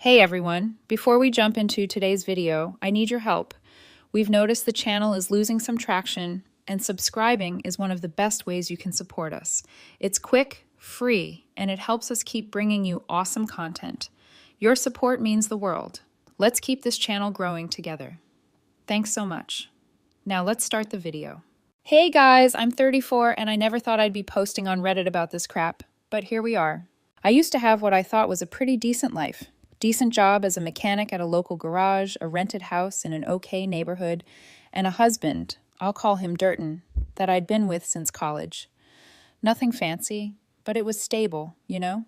Hey everyone, before we jump into today's video, I need your help. We've noticed the channel is losing some traction, and subscribing is one of the best ways you can support us. It's quick, free, and it helps us keep bringing you awesome content. Your support means the world. Let's keep this channel growing together. Thanks so much. Now let's start the video. Hey guys, I'm 34 and I never thought I'd be posting on Reddit about this crap, but here we are. I used to have what I thought was a pretty decent life. Decent job as a mechanic at a local garage, a rented house in an okay neighborhood, and a husband, I'll call him Durton, that I'd been with since college. Nothing fancy, but it was stable, you know?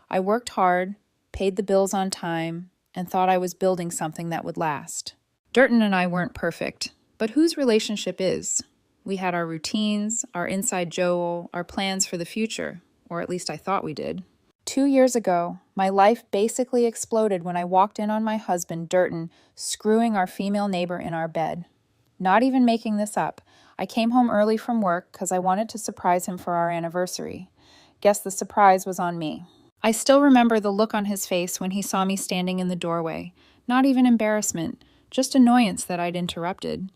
I worked hard, paid the bills on time, and thought I was building something that would last. Durton and I weren't perfect, but whose relationship is? We had our routines, our inside joke, our plans for the future, or at least I thought we did. 2 years ago, my life basically exploded when I walked in on my husband, Durton, screwing our female neighbor in our bed. Not even making this up, I came home early from work because I wanted to surprise him for our anniversary. Guess the surprise was on me. I still remember the look on his face when he saw me standing in the doorway. Not even embarrassment, just annoyance that I'd interrupted.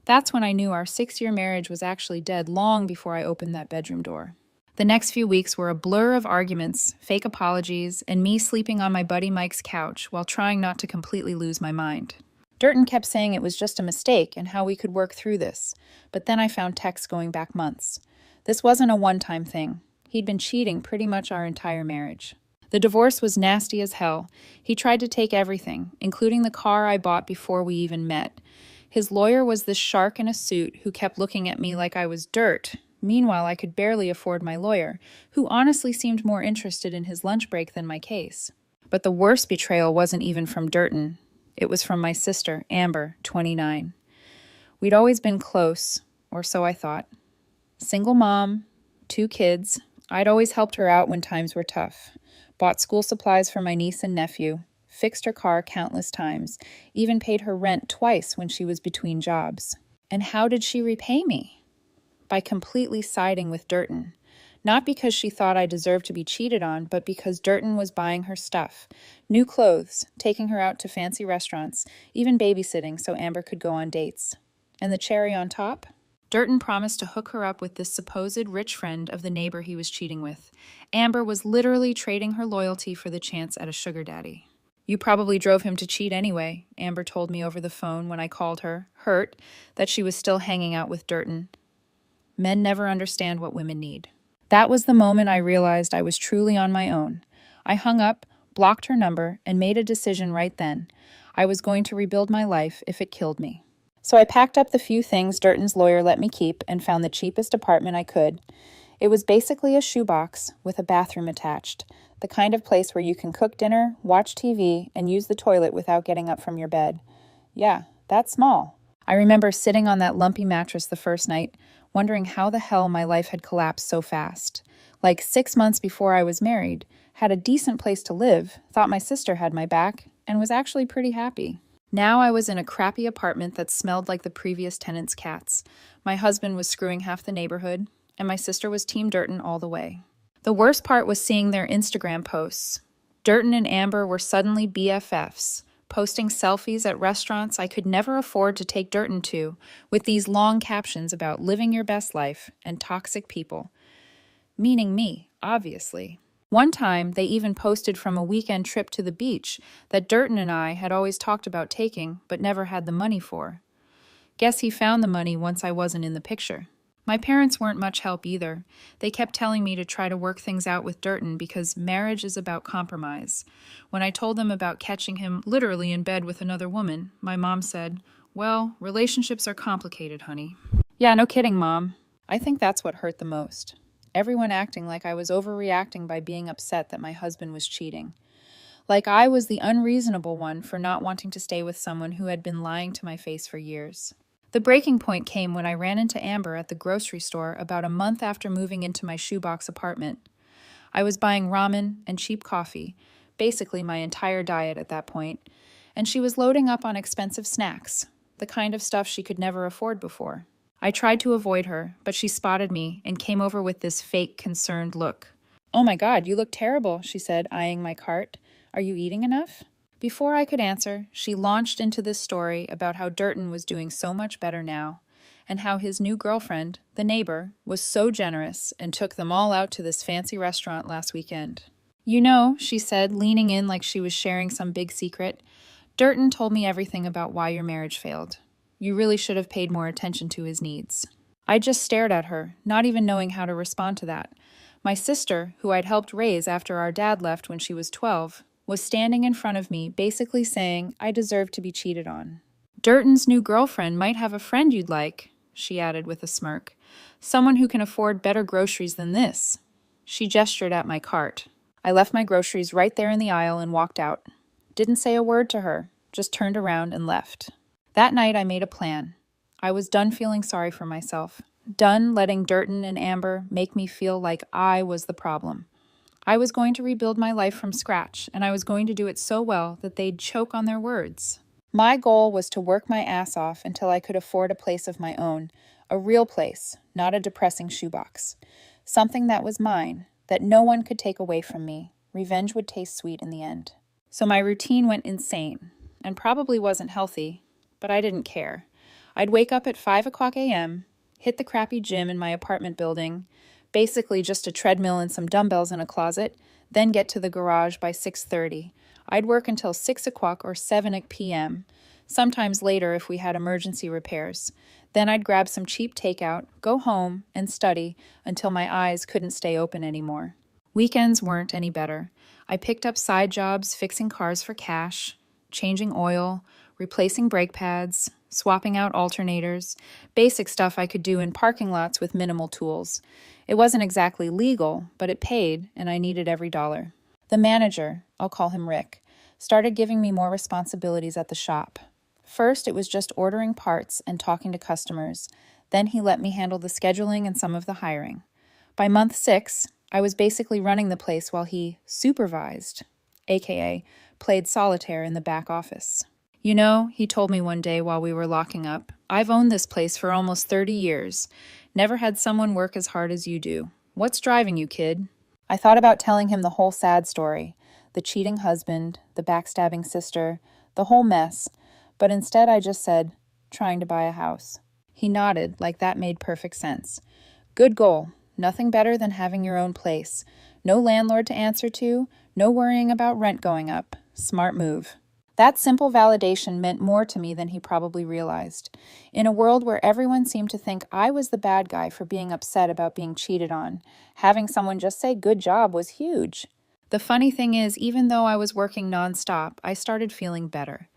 That's when I knew our 6-year marriage was actually dead long before I opened that bedroom door. The next few weeks were a blur of arguments, fake apologies, and me sleeping on my buddy Mike's couch while trying not to completely lose my mind. Durton kept saying it was just a mistake and how we could work through this, but then I found texts going back months. This wasn't a one-time thing. He'd been cheating pretty much our entire marriage. The divorce was nasty as hell. He tried to take everything, including the car I bought before we even met. His lawyer was this shark in a suit who kept looking at me like I was dirt. Meanwhile, I could barely afford my lawyer, who honestly seemed more interested in his lunch break than my case. But the worst betrayal wasn't even from Durton. It was from my sister, Amber, 29. We'd always been close, or so I thought. Single mom, 2 kids. I'd always helped her out when times were tough. Bought school supplies for my niece and nephew. Fixed her car countless times. Even paid her rent twice when she was between jobs. And how did she repay me? By completely siding with Durton. Not because she thought I deserved to be cheated on, but because Durton was buying her stuff. New clothes, taking her out to fancy restaurants, even babysitting so Amber could go on dates. And the cherry on top? Durton promised to hook her up with this supposed rich friend of the neighbor he was cheating with. Amber was literally trading her loyalty for the chance at a sugar daddy. You probably drove him to cheat anyway, Amber told me over the phone when I called her, hurt that she was still hanging out with Durton. Men never understand what women need. That was the moment I realized I was truly on my own. I hung up, blocked her number, and made a decision right then. I was going to rebuild my life if it killed me. So I packed up the few things Durton's lawyer let me keep and found the cheapest apartment I could. It was basically a shoebox with a bathroom attached, the kind of place where you can cook dinner, watch TV, and use the toilet without getting up from your bed. Yeah, that's small. I remember sitting on that lumpy mattress the first night, wondering how the hell my life had collapsed so fast. Like 6 months before I was married, had a decent place to live, thought my sister had my back, and was actually pretty happy. Now I was in a crappy apartment that smelled like the previous tenant's cats. My husband was screwing half the neighborhood, and my sister was Team Durton all the way. The worst part was seeing their Instagram posts. Durton and Amber were suddenly BFFs, posting selfies at restaurants I could never afford to take Durton to, with these long captions about living your best life and toxic people. Meaning me, obviously. One time, they even posted from a weekend trip to the beach that Durton and I had always talked about taking, but never had the money for. Guess he found the money once I wasn't in the picture. My parents weren't much help either. They kept telling me to try to work things out with Durton because marriage is about compromise. When I told them about catching him literally in bed with another woman, my mom said, "Well, relationships are complicated, honey." Yeah, no kidding, Mom. I think that's what hurt the most. Everyone acting like I was overreacting by being upset that my husband was cheating. Like I was the unreasonable one for not wanting to stay with someone who had been lying to my face for years. The breaking point came when I ran into Amber at the grocery store about a month after moving into my shoebox apartment. I was buying ramen and cheap coffee, basically my entire diet at that point, and she was loading up on expensive snacks, the kind of stuff she could never afford before. I tried to avoid her, but she spotted me and came over with this fake, concerned look. "Oh my God, you look terrible," she said, eyeing my cart. Are you eating enough? Before I could answer, she launched into this story about how Durton was doing so much better now, and how his new girlfriend, the neighbor, was so generous and took them all out to this fancy restaurant last weekend. You know, she said, leaning in like she was sharing some big secret, Durton told me everything about why your marriage failed. You really should have paid more attention to his needs. I just stared at her, not even knowing how to respond to that. My sister, who I'd helped raise after our dad left when she was 12, was standing in front of me, basically saying I deserved to be cheated on. Durton's new girlfriend might have a friend you'd like, she added with a smirk. Someone who can afford better groceries than this. She gestured at my cart. I left my groceries right there in the aisle and walked out. Didn't say a word to her, just turned around and left. That night I made a plan. I was done feeling sorry for myself. Done letting Durton and Amber make me feel like I was the problem. I was going to rebuild my life from scratch, and I was going to do it so well that they'd choke on their words. My goal was to work my ass off until I could afford a place of my own, a real place, not a depressing shoebox. Something that was mine, that no one could take away from me. Revenge would taste sweet in the end. So my routine went insane, and probably wasn't healthy, but I didn't care. I'd wake up at 5 o'clock a.m., hit the crappy gym in my apartment building, basically just a treadmill and some dumbbells in a closet, then get to the garage by 6:30. I'd work until 6 o'clock or 7 p.m., sometimes later if we had emergency repairs. Then I'd grab some cheap takeout, go home, and study until my eyes couldn't stay open anymore. Weekends weren't any better. I picked up side jobs fixing cars for cash, changing oil, replacing brake pads, swapping out alternators, basic stuff I could do in parking lots with minimal tools. It wasn't exactly legal, but it paid, and I needed every dollar. The manager, I'll call him Rick, started giving me more responsibilities at the shop. First, it was just ordering parts and talking to customers. Then he let me handle the scheduling and some of the hiring. By month 6, I was basically running the place while he supervised, aka played solitaire in the back office. You know, he told me one day while we were locking up, I've owned this place for almost 30 years. Never had someone work as hard as you do. What's driving you, kid? I thought about telling him the whole sad story, the cheating husband, the backstabbing sister, the whole mess, but instead I just said, trying to buy a house. He nodded like that made perfect sense. Good goal. Nothing better than having your own place. No landlord to answer to, no worrying about rent going up. Smart move. That simple validation meant more to me than he probably realized. In a world where everyone seemed to think I was the bad guy for being upset about being cheated on, having someone just say good job was huge. The funny thing is, even though I was working nonstop, I started feeling better.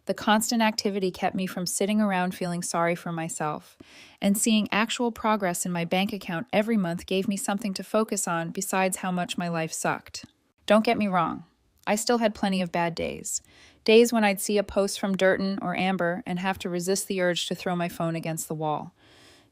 The constant activity kept me from sitting around feeling sorry for myself, and seeing actual progress in my bank account every month gave me something to focus on besides how much my life sucked. Don't get me wrong. I still had plenty of bad days. Days when I'd see a post from Durton or Amber and have to resist the urge to throw my phone against the wall.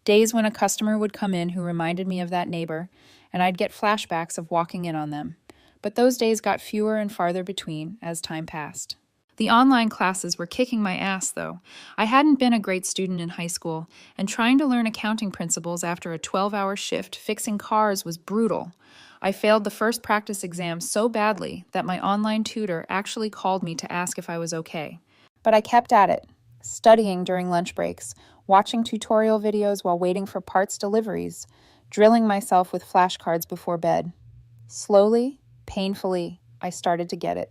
Days when a customer would come in who reminded me of that neighbor, and I'd get flashbacks of walking in on them. But those days got fewer and farther between as time passed. The online classes were kicking my ass, though. I hadn't been a great student in high school, and trying to learn accounting principles after a 12-hour shift fixing cars was brutal. I failed the first practice exam so badly that my online tutor actually called me to ask if I was okay. But I kept at it, studying during lunch breaks, watching tutorial videos while waiting for parts deliveries, drilling myself with flashcards before bed. Slowly, painfully, I started to get it.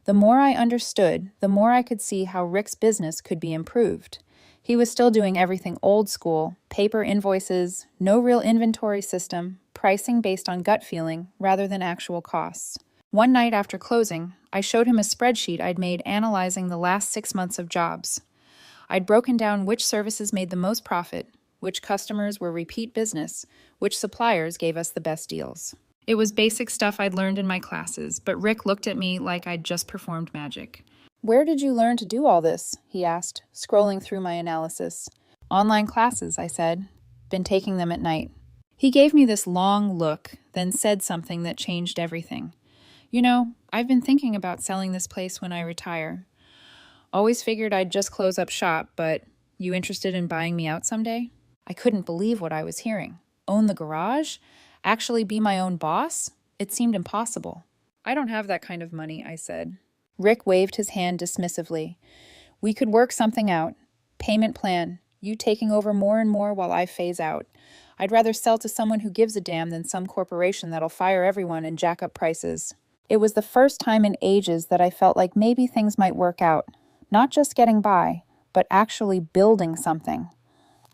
The more I understood, the more I could see how Rick's business could be improved. He was still doing everything old school, paper invoices, no real inventory system, pricing based on gut feeling rather than actual costs. One night after closing, I showed him a spreadsheet I'd made analyzing the last 6 months of jobs. I'd broken down which services made the most profit, which customers were repeat business, which suppliers gave us the best deals. It was basic stuff I'd learned in my classes, but Rick looked at me like I'd just performed magic. "Where did you learn to do all this?" he asked, scrolling through my analysis. "Online classes," I said. "Been taking them at night." He gave me this long look, then said something that changed everything. "You know, I've been thinking about selling this place when I retire. Always figured I'd just close up shop, but you interested in buying me out someday?" I couldn't believe what I was hearing. Own the garage? Actually be my own boss? It seemed impossible. I don't have that kind of money, I said. Rick waved his hand dismissively. We could work something out. Payment plan. You taking over more and more while I phase out. I'd rather sell to someone who gives a damn than some corporation that'll fire everyone and jack up prices. It was the first time in ages that I felt like maybe things might work out. Not just getting by, but actually building something.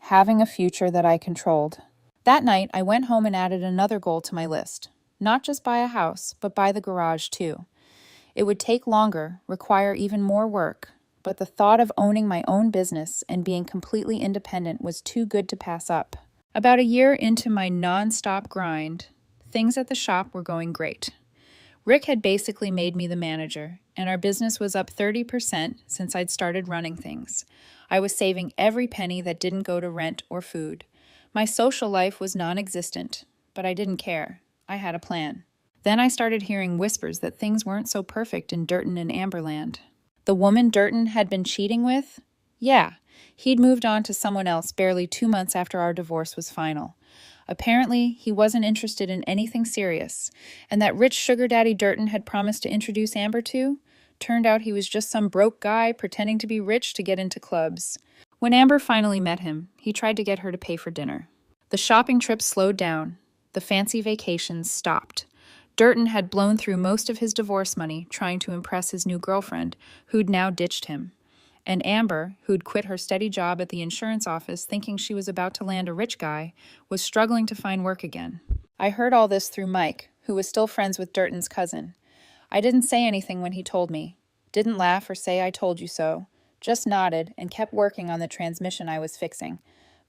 Having a future that I controlled. That night, I went home and added another goal to my list. Not just buy a house, but buy the garage too. It would take longer, require even more work, but the thought of owning my own business and being completely independent was too good to pass up. About a year into my non-stop grind, things at the shop were going great. Rick had basically made me the manager, and our business was up 30% since I'd started running things. I was saving every penny that didn't go to rent or food. My social life was non-existent, but I didn't care. I had a plan. Then I started hearing whispers that things weren't so perfect in Durton and Amberland. The woman Durton had been cheating with? Yeah, he'd moved on to someone else barely 2 months after our divorce was final. Apparently, he wasn't interested in anything serious, and that rich sugar daddy Durton had promised to introduce Amber to turned out he was just some broke guy pretending to be rich to get into clubs. When Amber finally met him, he tried to get her to pay for dinner. The shopping trips slowed down. The fancy vacations stopped. Durton had blown through most of his divorce money trying to impress his new girlfriend, who'd now ditched him. And Amber, who'd quit her steady job at the insurance office thinking she was about to land a rich guy, was struggling to find work again. I heard all this through Mike, who was still friends with Durton's cousin. I didn't say anything when he told me. Didn't laugh or say I told you so. Just nodded and kept working on the transmission I was fixing.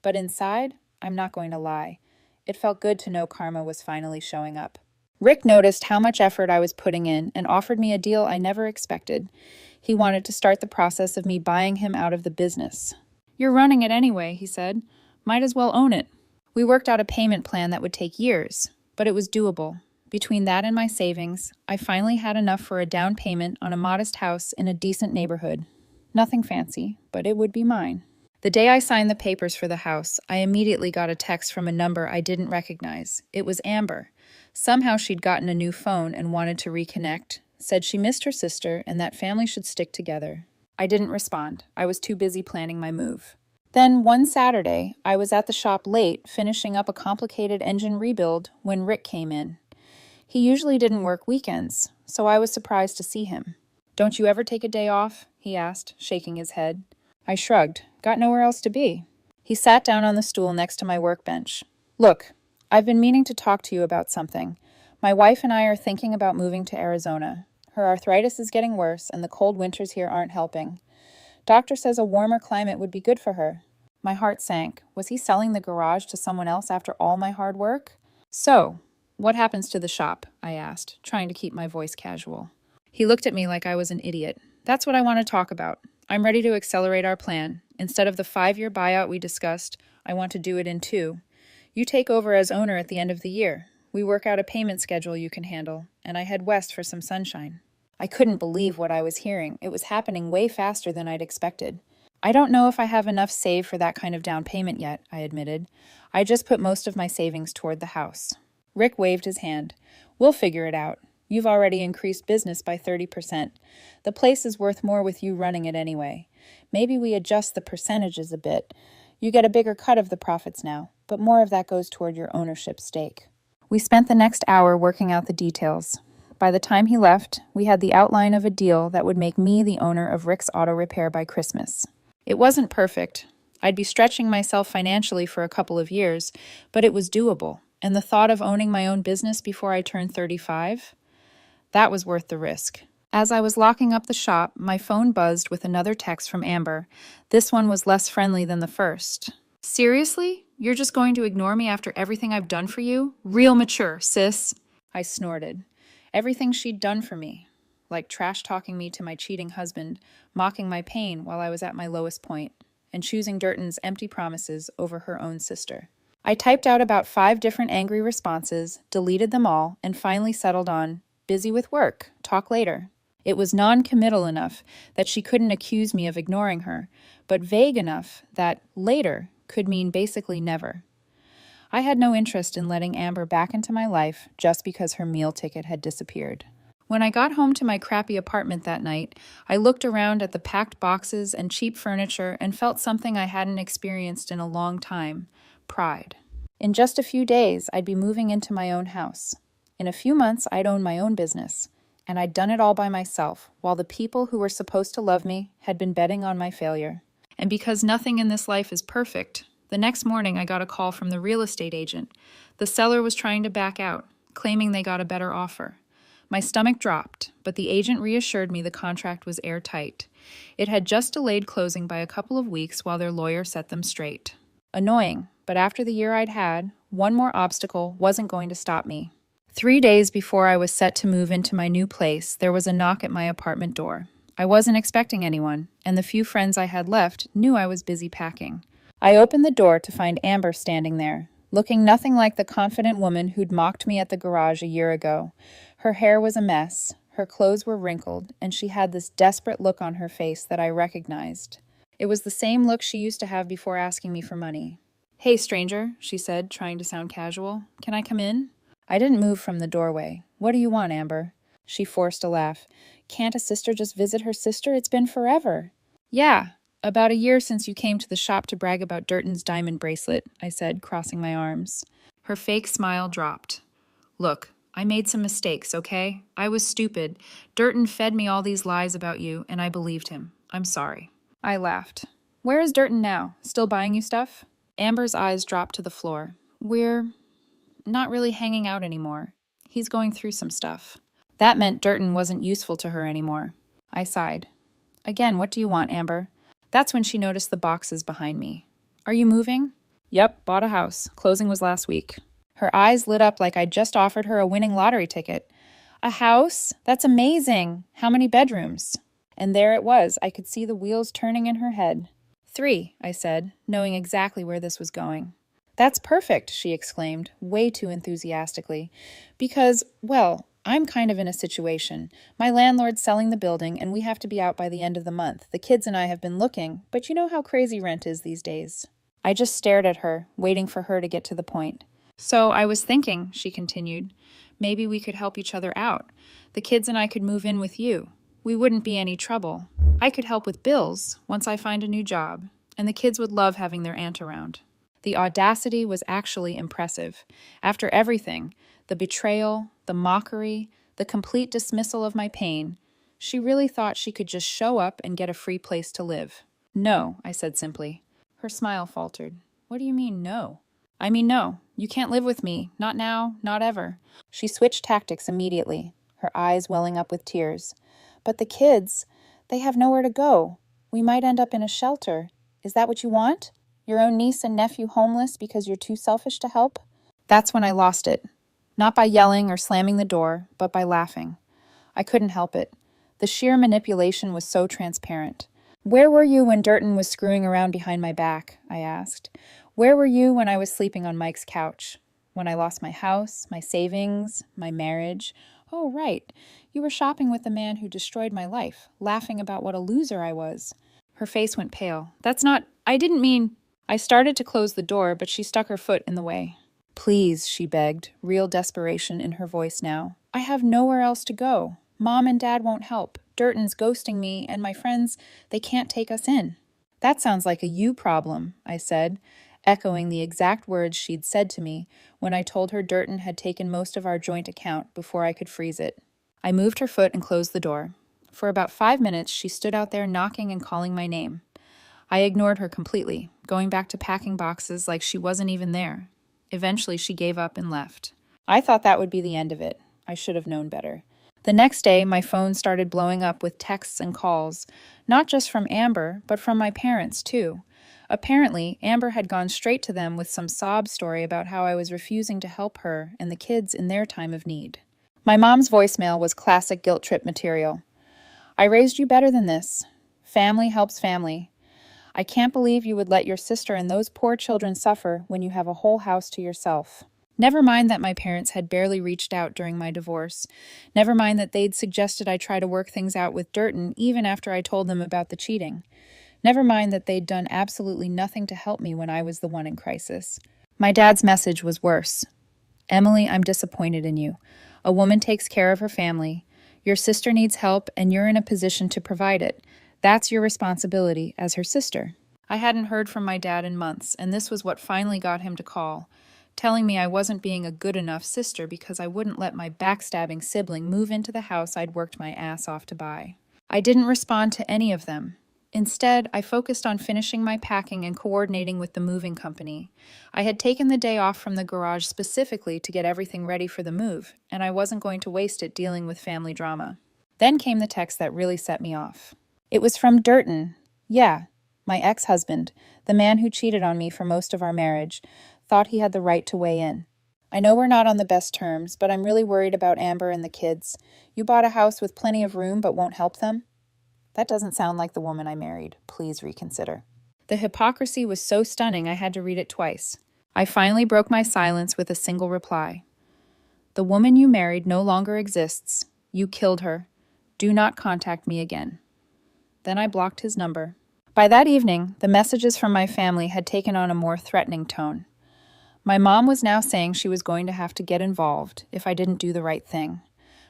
But inside, I'm not going to lie. It felt good to know karma was finally showing up. Rick noticed how much effort I was putting in and offered me a deal I never expected. He wanted to start the process of me buying him out of the business. You're running it anyway, he said. Might as well own it. We worked out a payment plan that would take years, but it was doable. Between that and my savings, I finally had enough for a down payment on a modest house in a decent neighborhood. Nothing fancy, but it would be mine. The day I signed the papers for the house, I immediately got a text from a number I didn't recognize. It was Amber. Somehow she'd gotten a new phone and wanted to reconnect, said she missed her sister and that family should stick together. I didn't respond. I was too busy planning my move. Then one Saturday, I was at the shop late, finishing up a complicated engine rebuild when Rick came in. He usually didn't work weekends, so I was surprised to see him. Don't you ever take a day off? He asked, shaking his head. I shrugged. Got nowhere else to be. He sat down on the stool next to my workbench. Look, I've been meaning to talk to you about something. My wife and I are thinking about moving to Arizona. Her arthritis is getting worse, and the cold winters here aren't helping. Doctor says a warmer climate would be good for her. My heart sank. Was he selling the garage to someone else after all my hard work? So, what happens to the shop? I asked, trying to keep my voice casual. He looked at me like I was an idiot. That's what I want to talk about. I'm ready to accelerate our plan. Instead of the 5-year buyout we discussed, I want to do it in 2. You take over as owner at the end of the year. We work out a payment schedule you can handle, and I head west for some sunshine. I couldn't believe what I was hearing. It was happening way faster than I'd expected. I don't know if I have enough saved for that kind of down payment yet, I admitted. I just put most of my savings toward the house. Rick waved his hand. We'll figure it out. You've already increased business by 30%. The place is worth more with you running it anyway. Maybe we adjust the percentages a bit. You get a bigger cut of the profits now, but more of that goes toward your ownership stake. We spent the next hour working out the details. By the time he left, we had the outline of a deal that would make me the owner of Rick's Auto Repair by Christmas. It wasn't perfect. I'd be stretching myself financially for a couple of years, but it was doable. And the thought of owning my own business before I turned 35? That was worth the risk. As I was locking up the shop, my phone buzzed with another text from Amber. This one was less friendly than the first. Seriously? You're just going to ignore me after everything I've done for you? Real mature, sis. I snorted. Everything she'd done for me. Like trash-talking me to my cheating husband, mocking my pain while I was at my lowest point, and choosing Durton's empty promises over her own sister. I typed out about 5 different angry responses, deleted them all, and finally settled on, busy with work, talk later. It was non-committal enough that she couldn't accuse me of ignoring her, but vague enough that later could mean basically never. I had no interest in letting Amber back into my life just because her meal ticket had disappeared. When I got home to my crappy apartment that night, I looked around at the packed boxes and cheap furniture and felt something I hadn't experienced in a long time: pride. In just a few days, I'd be moving into my own house. In a few months, I'd own my own business. And I'd done it all by myself, while the people who were supposed to love me had been betting on my failure. And because nothing in this life is perfect, the next morning I got a call from the real estate agent. The seller was trying to back out, claiming they got a better offer. My stomach dropped, but the agent reassured me the contract was airtight. It had just delayed closing by a couple of weeks while their lawyer set them straight. Annoying, but after the year I'd had, one more obstacle wasn't going to stop me. 3 days before I was set to move into my new place, there was a knock at my apartment door. I wasn't expecting anyone, and the few friends I had left knew I was busy packing. I opened the door to find Amber standing there, looking nothing like the confident woman who'd mocked me at the garage a year ago. Her hair was a mess, her clothes were wrinkled, and she had this desperate look on her face that I recognized. It was the same look she used to have before asking me for money. "Hey, stranger," she said, trying to sound casual. "Can I come in?" I didn't move from the doorway. "What do you want, Amber?" She forced a laugh. "Can't a sister just visit her sister? It's been forever." "Yeah, about a year since you came to the shop to brag about Durton's diamond bracelet," I said, crossing my arms. Her fake smile dropped. "Look, I made some mistakes, okay? I was stupid. Durton fed me all these lies about you, and I believed him. I'm sorry." I laughed. "Where is Durton now? Still buying you stuff?" Amber's eyes dropped to the floor. "We're not really hanging out anymore. He's going through some stuff." That meant Durton wasn't useful to her anymore. I sighed. "Again, what do you want, Amber?" That's when she noticed the boxes behind me. "Are you moving?" "Yep, bought a house. Closing was last week." Her eyes lit up like I'd just offered her a winning lottery ticket. "A house? That's amazing! How many bedrooms?" And there it was. I could see the wheels turning in her head. "3," I said, knowing exactly where this was going. "That's perfect," she exclaimed, way too enthusiastically. "Because, well, I'm kind of in a situation. My landlord's selling the building, and we have to be out by the end of the month. The kids and I have been looking, but you know how crazy rent is these days." I just stared at her, waiting for her to get to the point. "So I was thinking," she continued, "maybe we could help each other out. The kids and I could move in with you. We wouldn't be any trouble. I could help with bills once I find a new job, and the kids would love having their aunt around." The audacity was actually impressive. After everything, the betrayal, the mockery, the complete dismissal of my pain, she really thought she could just show up and get a free place to live. "No," I said simply. Her smile faltered. "What do you mean, no?" "I mean, no. You can't live with me. Not now, not ever." She switched tactics immediately, her eyes welling up with tears. "But the kids, they have nowhere to go. We might end up in a shelter. Is that what you want? Your own niece and nephew homeless because you're too selfish to help?" That's when I lost it. Not by yelling or slamming the door, but by laughing. I couldn't help it. The sheer manipulation was so transparent. "Where were you when Durton was screwing around behind my back?" I asked. "Where were you when I was sleeping on Mike's couch? When I lost my house, my savings, my marriage? Oh, right. You were shopping with the man who destroyed my life, laughing about what a loser I was." Her face went pale. I didn't mean..." I started to close the door, but she stuck her foot in the way. "Please," she begged, real desperation in her voice now. "I have nowhere else to go. Mom and Dad won't help. Durton's ghosting me, and my friends, they can't take us in." "That sounds like a you problem," I said, echoing the exact words she'd said to me when I told her Durton had taken most of our joint account before I could freeze it. I moved her foot and closed the door. For about 5 minutes, she stood out there knocking and calling my name. I ignored her completely, going back to packing boxes like she wasn't even there. Eventually, she gave up and left. I thought that would be the end of it. I should have known better. The next day, my phone started blowing up with texts and calls, not just from Amber, but from my parents, too. Apparently, Amber had gone straight to them with some sob story about how I was refusing to help her and the kids in their time of need. My mom's voicemail was classic guilt trip material. "I raised you better than this. Family helps family. I can't believe you would let your sister and those poor children suffer when you have a whole house to yourself." Never mind that my parents had barely reached out during my divorce. Never mind that they'd suggested I try to work things out with Durton even after I told them about the cheating. Never mind that they'd done absolutely nothing to help me when I was the one in crisis. My dad's message was worse. "Emily, I'm disappointed in you. A woman takes care of her family. Your sister needs help, and you're in a position to provide it. That's your responsibility as her sister. I hadn't heard from my dad in months, and this was what finally got him to call, telling me I wasn't being a good enough sister because I wouldn't let my backstabbing sibling move into the house I'd worked my ass off to buy. I didn't respond to any of them. Instead, I focused on finishing my packing and coordinating with the moving company. I had taken the day off from the garage specifically to get everything ready for the move, and I wasn't going to waste it dealing with family drama. Then came the text that really set me off. It was from Durton. Yeah, my ex-husband, the man who cheated on me for most of our marriage, thought he had the right to weigh in. I know we're not on the best terms, but I'm really worried about Amber and the kids. You bought a house with plenty of room but won't help them? That doesn't sound like the woman I married. Please reconsider. The hypocrisy was so stunning I had to read it twice. I finally broke my silence with a single reply. The woman you married no longer exists. You killed her. Do not contact me again. Then I blocked his number. By that evening, the messages from my family had taken on a more threatening tone. My mom was now saying she was going to have to get involved if I didn't do the right thing.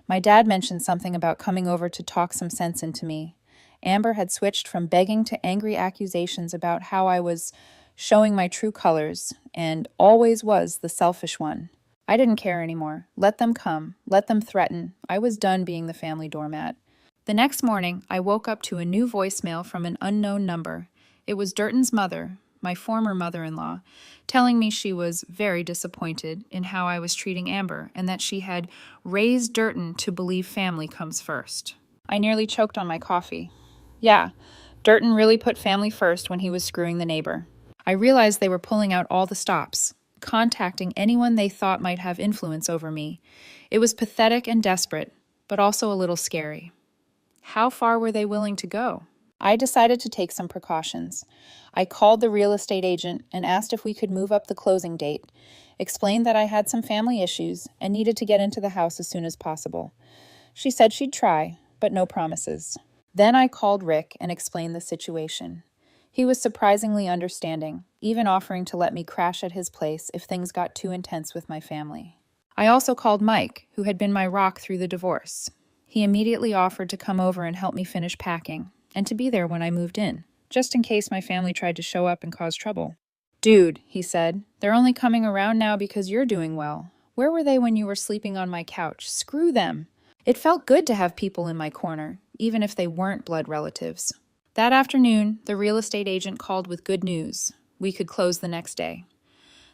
My dad mentioned something about coming over to talk some sense into me. Amber had switched from begging to angry accusations about how I was showing my true colors and always was the selfish one. I didn't care anymore. Let them come. Let them threaten. I was done being the family doormat. The next morning, I woke up to a new voicemail from an unknown number. It was Durton's mother, my former mother-in-law, telling me she was very disappointed in how I was treating Amber and that she had raised Durton to believe family comes first. I nearly choked on my coffee. Yeah, Durton really put family first when he was screwing the neighbor. I realized they were pulling out all the stops, contacting anyone they thought might have influence over me. It was pathetic and desperate, but also a little scary. How far were they willing to go? I decided to take some precautions. I called the real estate agent and asked if we could move up the closing date, explained that I had some family issues and needed to get into the house as soon as possible. She said she'd try, but no promises. Then I called Rick and explained the situation. He was surprisingly understanding, even offering to let me crash at his place if things got too intense with my family. I also called Mike, who had been my rock through the divorce. He immediately offered to come over and help me finish packing, and to be there when I moved in, just in case my family tried to show up and cause trouble. Dude, he said, they're only coming around now because you're doing well. Where were they when you were sleeping on my couch? Screw them. It felt good to have people in my corner, even if they weren't blood relatives. That afternoon, the real estate agent called with good news. We could close the next day.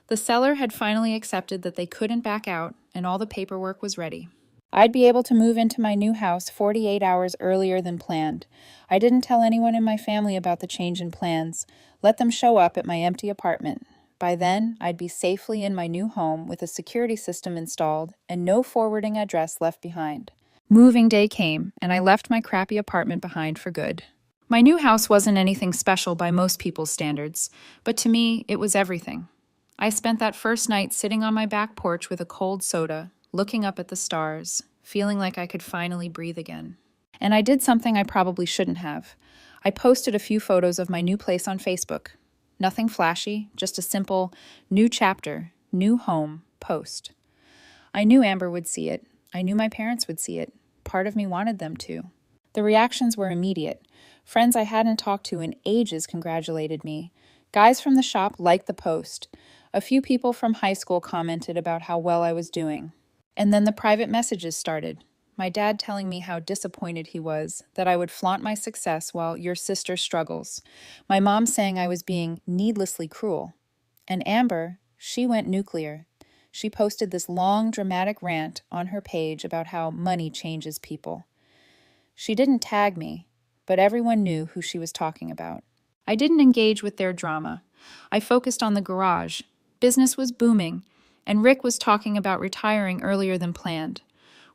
The seller had finally accepted that they couldn't back out, and all the paperwork was ready. I'd be able to move into my new house 48 hours earlier than planned. I didn't tell anyone in my family about the change in plans. Let them show up at my empty apartment. By then, I'd be safely in my new home with a security system installed and no forwarding address left behind. Moving day came, and I left my crappy apartment behind for good. My new house wasn't anything special by most people's standards, but to me, it was everything. I spent that first night sitting on my back porch with a cold soda, looking up at the stars, feeling like I could finally breathe again. And I did something I probably shouldn't have. I posted a few photos of my new place on Facebook. Nothing flashy, just a simple, new chapter, new home post. I knew Amber would see it. I knew my parents would see it. Part of me wanted them to. The reactions were immediate. Friends I hadn't talked to in ages congratulated me. Guys from the shop liked the post. A few people from high school commented about how well I was doing. And then the private messages started. My dad telling me how disappointed he was, that I would flaunt my success while your sister struggles. My mom saying I was being needlessly cruel. And Amber, she went nuclear. She posted this long, dramatic rant on her page about how money changes people. She didn't tag me, but everyone knew who she was talking about. I didn't engage with their drama. I focused on the garage. Business was booming, and Rick was talking about retiring earlier than planned.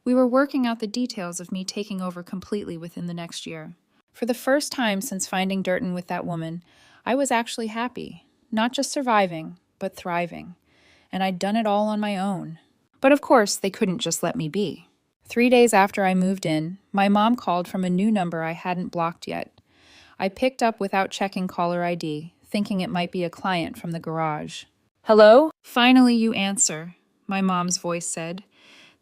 We were working out the details of me taking over completely within the next year. For the first time since finding Durton with that woman, I was actually happy, not just surviving, but thriving. And I'd done it all on my own. But of course, they couldn't just let me be. 3 days after I moved in, my mom called from a new number I hadn't blocked yet. I picked up without checking caller ID, thinking it might be a client from the garage. Hello? Finally you answer, my mom's voice said.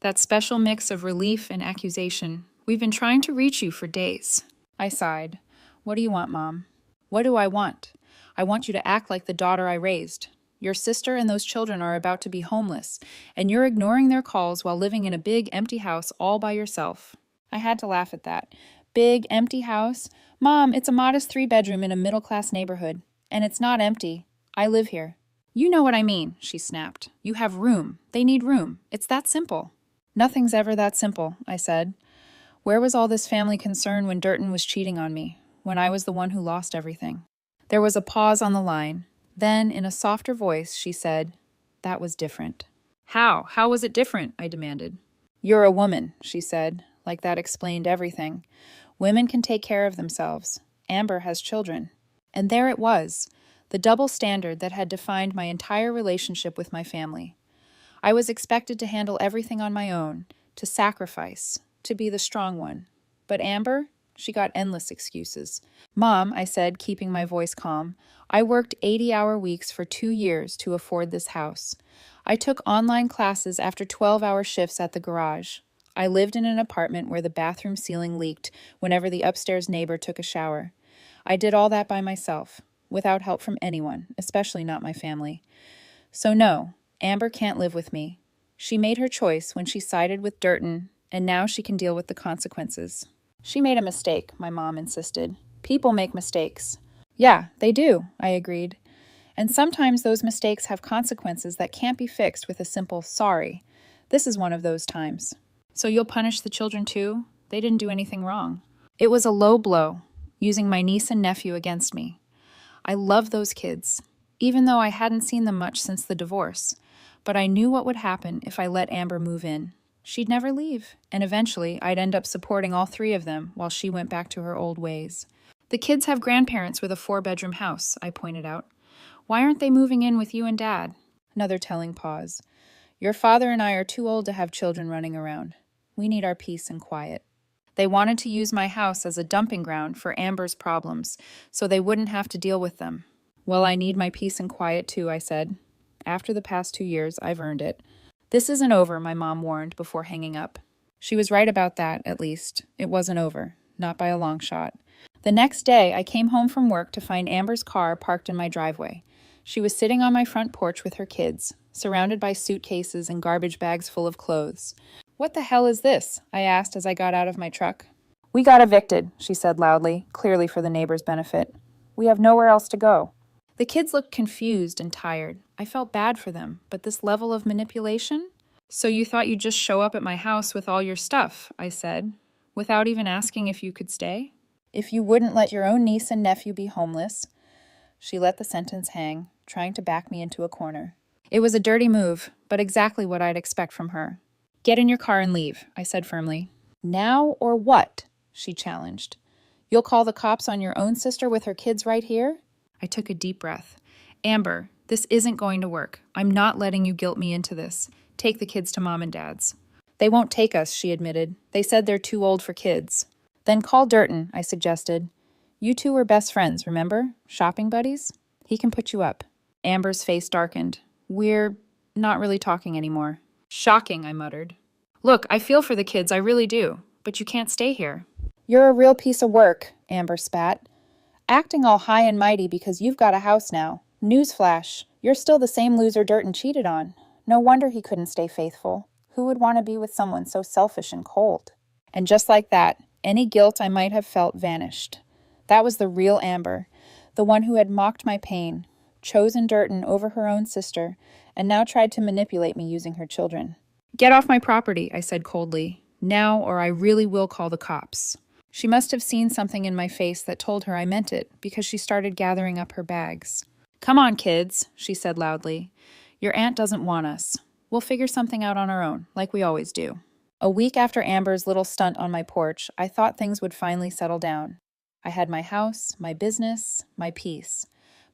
That special mix of relief and accusation We've been trying to reach you for days. I sighed. What do you want, Mom? What do I want? I want you to act like the daughter I raised. Your sister and those children are about to be homeless, and you're ignoring their calls while living in a big, empty house all by yourself. I had to laugh at that. Big, empty house? Mom, it's a modest 3-bedroom in a middle-class neighborhood. And it's not empty. I live here. You know what I mean, she snapped. You have room. They need room. It's that simple. Nothing's ever that simple, I said. Where was all this family concern when Durton was cheating on me, when I was the one who lost everything? There was a pause on the line. Then, in a softer voice, she said, that was different. How? How was it different? I demanded. You're a woman, she said, like that explained everything. Women can take care of themselves. Amber has children. And there it was, the double standard that had defined my entire relationship with my family. I was expected to handle everything on my own, to sacrifice, to be the strong one. But Amber, she got endless excuses. Mom, I said, keeping my voice calm, I worked 80-hour weeks for 2 years to afford this house. I took online classes after 12-hour shifts at the garage. I lived in an apartment where the bathroom ceiling leaked whenever the upstairs neighbor took a shower. I did all that by myself, without help from anyone, especially not my family. So no, Amber can't live with me. She made her choice when she sided with Durton, and now she can deal with the consequences. She made a mistake, my mom insisted. People make mistakes. Yeah, they do, I agreed. And sometimes those mistakes have consequences that can't be fixed with a simple sorry. This is one of those times. So you'll punish the children too? They didn't do anything wrong. It was a low blow, using my niece and nephew against me. I love those kids, even though I hadn't seen them much since the divorce. But I knew what would happen if I let Amber move in. She'd never leave, and eventually I'd end up supporting all 3 of them while she went back to her old ways. The kids have grandparents with a 4-bedroom house, I pointed out. Why aren't they moving in with you and Dad? Another telling pause. Your father and I are too old to have children running around. We need our peace and quiet. They wanted to use my house as a dumping ground for Amber's problems, so they wouldn't have to deal with them. Well, I need my peace and quiet too, I said. After the past 2 years, I've earned it. This isn't over, my mom warned before hanging up. She was right about that, at least. It wasn't over, not by a long shot. The next day, I came home from work to find Amber's car parked in my driveway. She was sitting on my front porch with her kids, surrounded by suitcases and garbage bags full of clothes. What the hell is this? I asked as I got out of my truck. We got evicted, she said loudly, clearly for the neighbor's benefit. We have nowhere else to go. The kids looked confused and tired. I felt bad for them, but this level of manipulation? So you thought you'd just show up at my house with all your stuff, I said, without even asking if you could stay? If you wouldn't let your own niece and nephew be homeless. She let the sentence hang, trying to back me into a corner. It was a dirty move, but exactly what I'd expect from her. Get in your car and leave, I said firmly. Now or what? She challenged. You'll call the cops on your own sister with her kids right here? I took a deep breath. Amber, this isn't going to work. I'm not letting you guilt me into this. Take the kids to Mom and Dad's. They won't take us, she admitted. They said they're too old for kids. Then call Durton, I suggested. You two were best friends, remember? Shopping buddies? He can put you up. Amber's face darkened. We're not really talking anymore. Shocking, I muttered. Look, I feel for the kids, I really do. But you can't stay here. You're a real piece of work, Amber spat. Acting all high and mighty because you've got a house now. Newsflash, you're still the same loser Durton cheated on. No wonder he couldn't stay faithful. Who would want to be with someone so selfish and cold? And just like that, any guilt I might have felt vanished. That was the real Amber, the one who had mocked my pain, chosen Durton over her own sister, and now tried to manipulate me using her children. Get off my property, I said coldly. Now or I really will call the cops. She must have seen something in my face that told her I meant it, because she started gathering up her bags. Come on, kids, she said loudly. Your aunt doesn't want us. We'll figure something out on our own, like we always do. A week after Amber's little stunt on my porch, I thought things would finally settle down. I had my house, my business, my peace.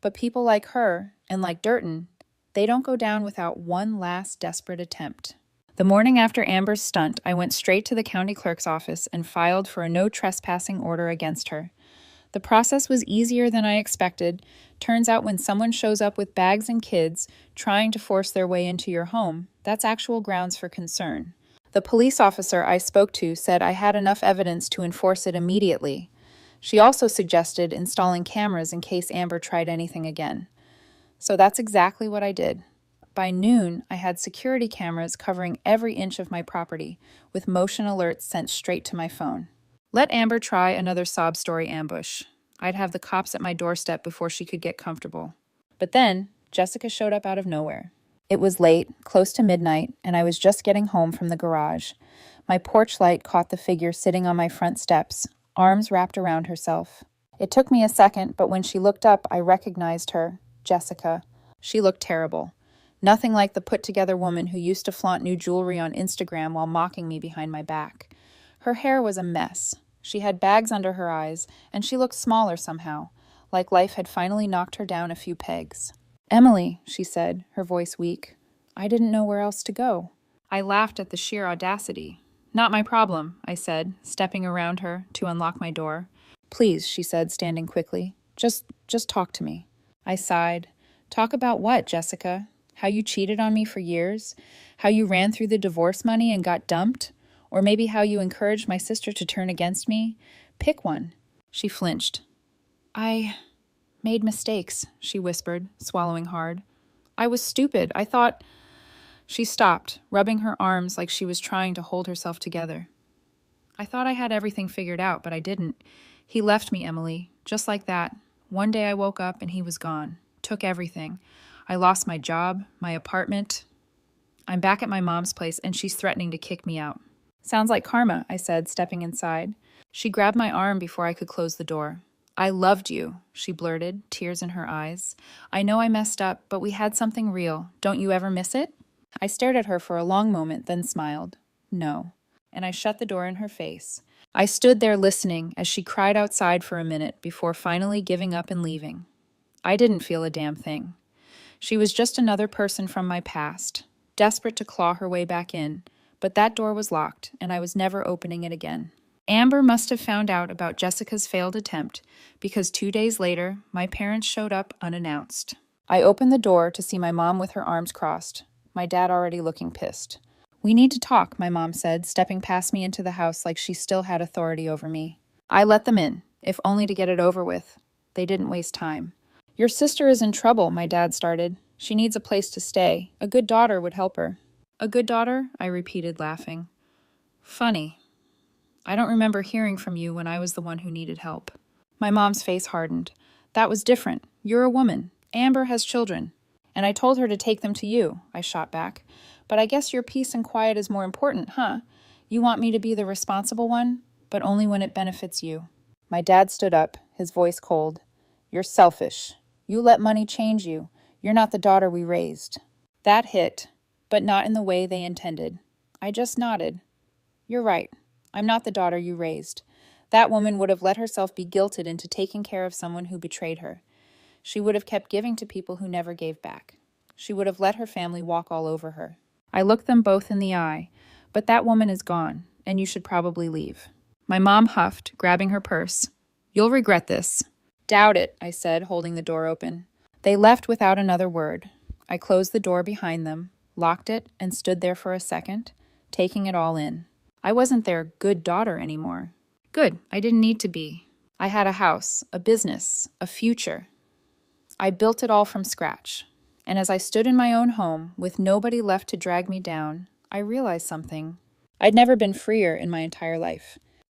But people like her, and like Durton, they don't go down without one last desperate attempt. The morning after Amber's stunt, I went straight to the county clerk's office and filed for a no trespassing order against her. The process was easier than I expected. Turns out when someone shows up with bags and kids trying to force their way into your home, that's actual grounds for concern. The police officer I spoke to said I had enough evidence to enforce it immediately. She also suggested installing cameras in case Amber tried anything again. So that's exactly what I did. By noon, I had security cameras covering every inch of my property, with motion alerts sent straight to my phone. Let Amber try another sob story ambush. I'd have the cops at my doorstep before she could get comfortable. But then, Jessica showed up out of nowhere. It was late, close to midnight, and I was just getting home from the garage. My porch light caught the figure sitting on my front steps, arms wrapped around herself. It took me a second, but when she looked up, I recognized her, Jessica. She looked terrible. Nothing like the put-together woman who used to flaunt new jewelry on Instagram while mocking me behind my back. Her hair was a mess. She had bags under her eyes, and she looked smaller somehow, like life had finally knocked her down a few pegs. "Emily," she said, her voice weak. "I didn't know where else to go." I laughed at the sheer audacity. "Not my problem," I said, stepping around her to unlock my door. "Please," she said, standing quickly. Just talk to me." I sighed. "Talk about what, Jessica? How you cheated on me for years? How you ran through the divorce money and got dumped? Or maybe how you encouraged my sister to turn against me? Pick one." She flinched. "I made mistakes," she whispered, swallowing hard. "I was stupid. I thought—" She stopped, rubbing her arms like she was trying to hold herself together. "I thought I had everything figured out, but I didn't. He left me, Emily, just like that. One day I woke up and he was gone. Took everything. I lost my job, my apartment. I'm back at my mom's place and she's threatening to kick me out." "Sounds like karma," I said, stepping inside. She grabbed my arm before I could close the door. "I loved you," she blurted, tears in her eyes. "I know I messed up, but we had something real. Don't you ever miss it?" I stared at her for a long moment, then smiled. "No." And I shut the door in her face. I stood there listening as she cried outside for a minute before finally giving up and leaving. I didn't feel a damn thing. She was just another person from my past, desperate to claw her way back in, but that door was locked, and I was never opening it again. Amber must have found out about Jessica's failed attempt, because 2 days later, my parents showed up unannounced. I opened the door to see my mom with her arms crossed, my dad already looking pissed. "We need to talk," my mom said, stepping past me into the house like she still had authority over me. I let them in, if only to get it over with. They didn't waste time. "Your sister is in trouble," my dad started. "She needs a place to stay. A good daughter would help her." "A good daughter?" I repeated, laughing. "Funny. I don't remember hearing from you when I was the one who needed help." My mom's face hardened. "That was different. You're a woman. Amber has children. And I told her to take them to you," I shot back. "But I guess your peace and quiet is more important, huh? You want me to be the responsible one, but only when it benefits you." My dad stood up, his voice cold. "You're selfish. You let money change you. You're not the daughter we raised." That hit, but not in the way they intended. I just nodded. "You're right. I'm not the daughter you raised. That woman would have let herself be guilted into taking care of someone who betrayed her. She would have kept giving to people who never gave back. She would have let her family walk all over her." I looked them both in the eye. "But that woman is gone, and you should probably leave." My mom huffed, grabbing her purse. "You'll regret this." "Doubt it," I said, holding the door open. They left without another word. I closed the door behind them, locked it, and stood there for a second, taking it all in. I wasn't their good daughter anymore. Good, I didn't need to be. I had a house, a business, a future. I built it all from scratch. And as I stood in my own home, with nobody left to drag me down, I realized something. I'd never been freer in my entire life.